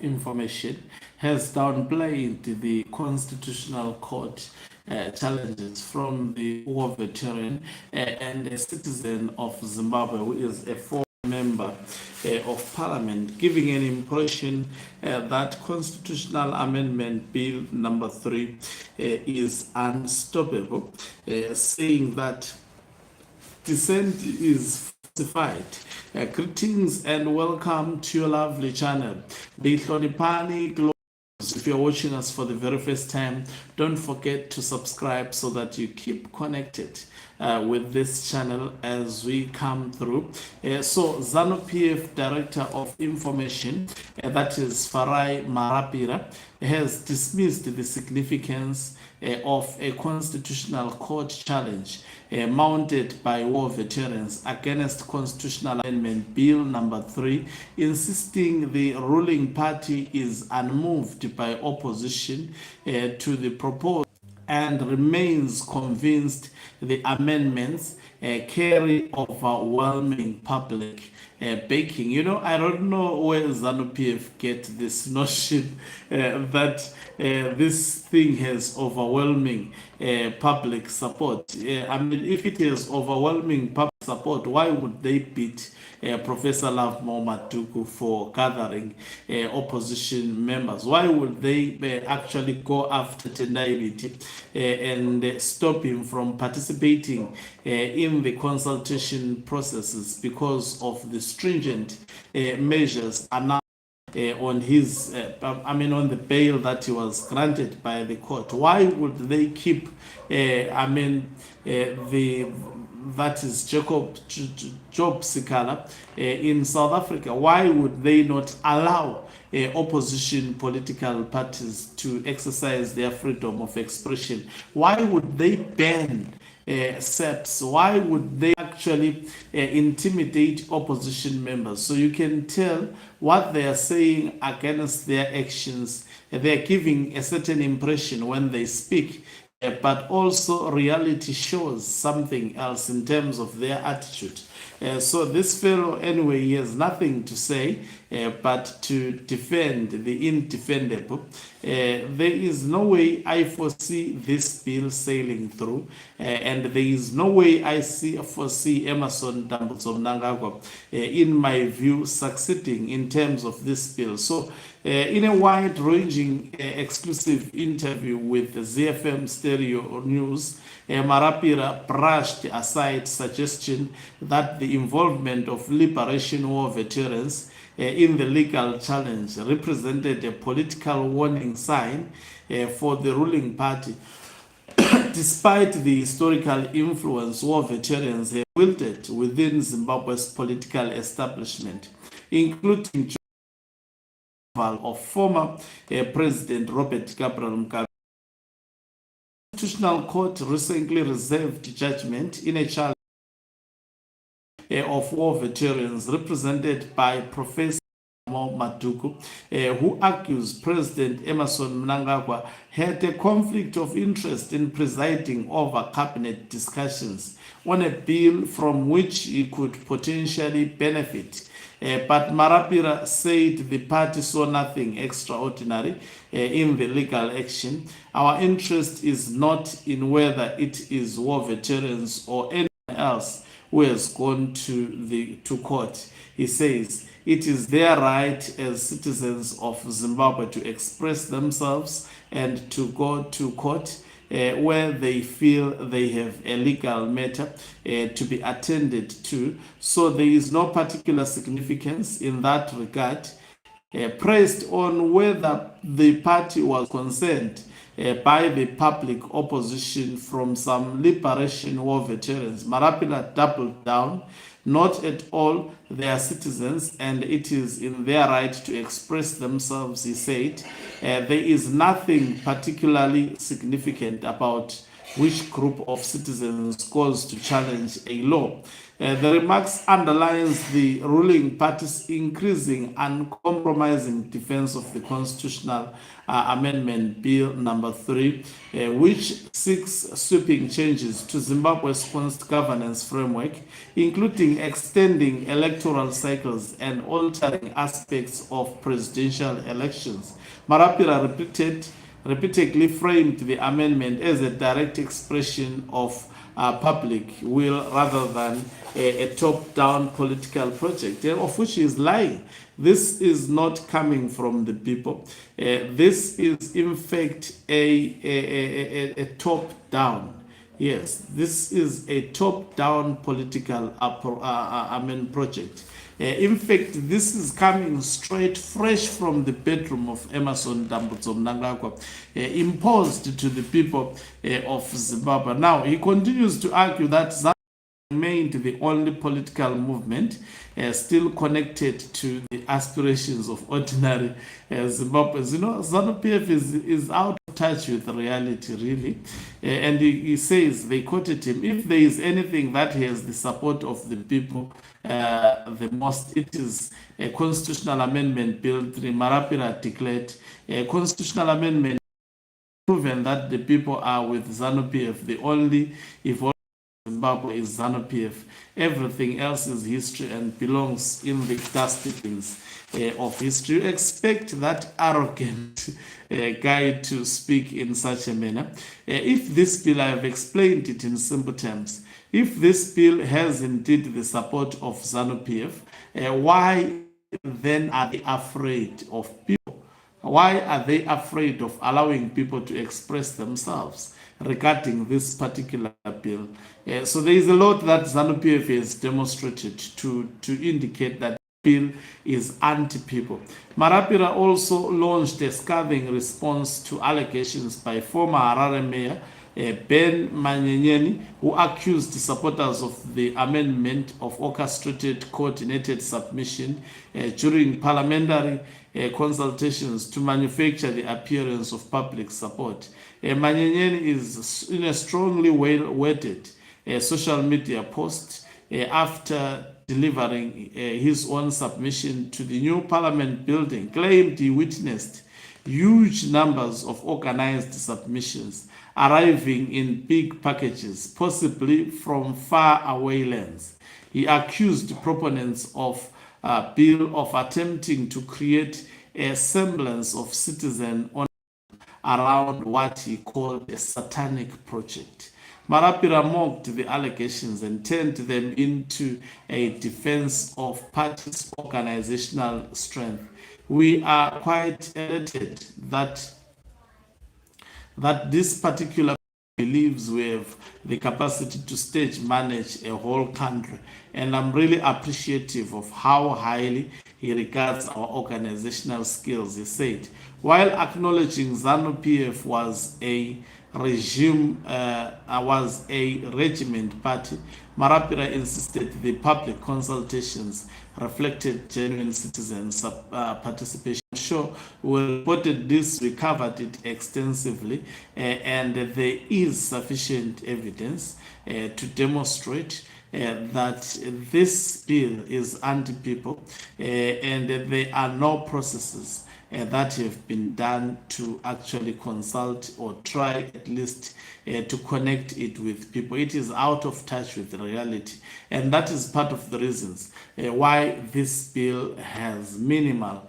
Information has downplayed the Constitutional Court challenges from the war veteran and a citizen of Zimbabwe who is a former member of parliament, giving an impression that constitutional amendment bill number 3 is unstoppable, saying that dissent is falsified. Greetings and welcome to your lovely channel. If you're watching us for the very first time, don't forget to subscribe so that you keep connected with this channel as we come through. So Zanu PF, Director of Information, that is Farai Marapira, has dismissed the significance of a constitutional court challenge mounted by war veterans against Constitutional Amendment Bill number 3, insisting the ruling party is unmoved by opposition to the proposal and remains convinced the amendments carry overwhelming public backing. You know, I don't know where Zanu PF get this notion that this thing has overwhelming public support. I mean, if it has overwhelming public support, why would they beat Professor Love Maduku for gathering opposition members? Why would they actually go after Tendai and stop him from participating in the consultation processes because of the stringent measures announced on his, on the bail that he was granted by the court? Why would they keep, that is Job Sikala in South Africa? Why would they not allow opposition political parties to exercise their freedom of expression? Why would they ban SEPs? Why would they actually intimidate opposition members? So you can tell what they are saying against their actions. They are giving a certain impression when they speak, but also reality shows something else in terms of their attitude. So this fellow, anyway, he has nothing to say but to defend the indefendable. There is no way I foresee this bill sailing through, and there is no way I foresee Emerson Dambudzo Mnangagwa, in my view, succeeding in terms of this bill. So in a wide-ranging exclusive interview with the ZFM Stereo News, Marapira brushed aside suggestion that the involvement of Liberation War veterans in the legal challenge represented a political warning sign for the ruling party. Despite the historical influence war veterans have wielded within Zimbabwe's political establishment, including of former President Robert Gabriel Mugabe. The Constitutional Court recently reserved judgment in a challenge of war veterans represented by Professor Maduku, who argues President Emerson Mnangagwa had a conflict of interest in presiding over cabinet discussions on a bill from which he could potentially benefit. But Marapira said the party saw nothing extraordinary in the legal action. Our interest is not in whether it is war veterans or anyone else who has gone to court. He says it is their right as citizens of Zimbabwe to express themselves and to go to court where they feel they have a legal matter to be attended to. So there is no particular significance in that regard. Pressed on whether the party was concerned by the public opposition from some Liberation War veterans, Marapira doubled down. Not at all, they are citizens and it is in their right to express themselves, he said. There is nothing particularly significant about which group of citizens calls to challenge a law. The remarks underlines the ruling party's increasing uncompromising defense of the Constitutional Amendment Bill number 3, which seeks sweeping changes to Zimbabwe's governance framework, including extending electoral cycles and altering aspects of presidential elections. Marapira repeatedly framed the amendment as a direct expression of public will rather than a top-down political project, of which he is lying. This is not coming from the people. This is, in fact, a top-down. Yes, this is a top-down political project. In fact, this is coming straight, fresh from the bedroom of Emerson Dambudzo Mnangagwa, imposed to the people of Zimbabwe. Now, he continues to argue that Zanu remained the only political movement still connected to the aspirations of ordinary Zimbabweans. You know, Zanu PF is out of touch with reality, really. And he says, they quoted him, if there is anything that has the support of the people the most, it is a Constitutional Amendment Bill 3. Marapira declared a Constitutional Amendment proven that the people are with Zanu PF. The only evolved Zimbabwe is Zanu PF. Everything else is history and belongs in the dustbins of history. You expect that arrogant guy to speak in such a manner. If this bill, I have explained it in simple terms, if this bill has indeed the support of Zanu PF, why then are they afraid of people? Why are they afraid of allowing people to express themselves regarding this particular bill? So there is a lot that Zanu PF has demonstrated to indicate that the bill is anti-people. Marapira also launched a scathing response to allegations by former Harare Mayor Ben Manyenyeni, who accused the supporters of the amendment of orchestrated, coordinated submission during parliamentary consultations to manufacture the appearance of public support. Manyenyeni is in a strongly worded social media post after delivering his own submission to the new parliament building, claimed he witnessed huge numbers of organized submissions arriving in big packages, possibly from far away lands. He accused proponents of bill of attempting to create a semblance of citizen on around what he called a satanic project. Marapira mocked the allegations and turned them into a defense of party's organizational strength. We are quite elated that this particular believes we have the capacity to stage manage a whole country, and I'm really appreciative of how highly he regards our organizational skills. He said, while acknowledging Zanu PF was a regiment party, Marapira insisted the public consultations reflected genuine citizen participation. Sure, we reported this, we covered it extensively, and there is sufficient evidence to demonstrate that this bill is anti-people, and there are no processes that have been done to actually consult or try at least to connect it with people. It is out of touch with reality, and that is part of the reasons why this bill has minimal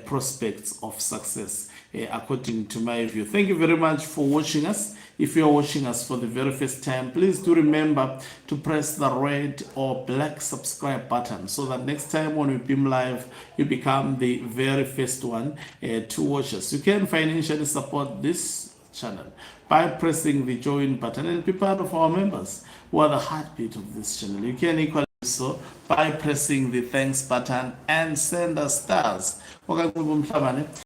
prospects of success, according to my view. Thank you very much for watching us. If you are watching us for the very first time, please do remember to press the red or black subscribe button so that next time when we beam live, you become the very first one to watch us. You can financially support this channel by pressing the join button and be part of our members who are the heartbeat of this channel. You can equally do so by pressing the thanks button and send us stars.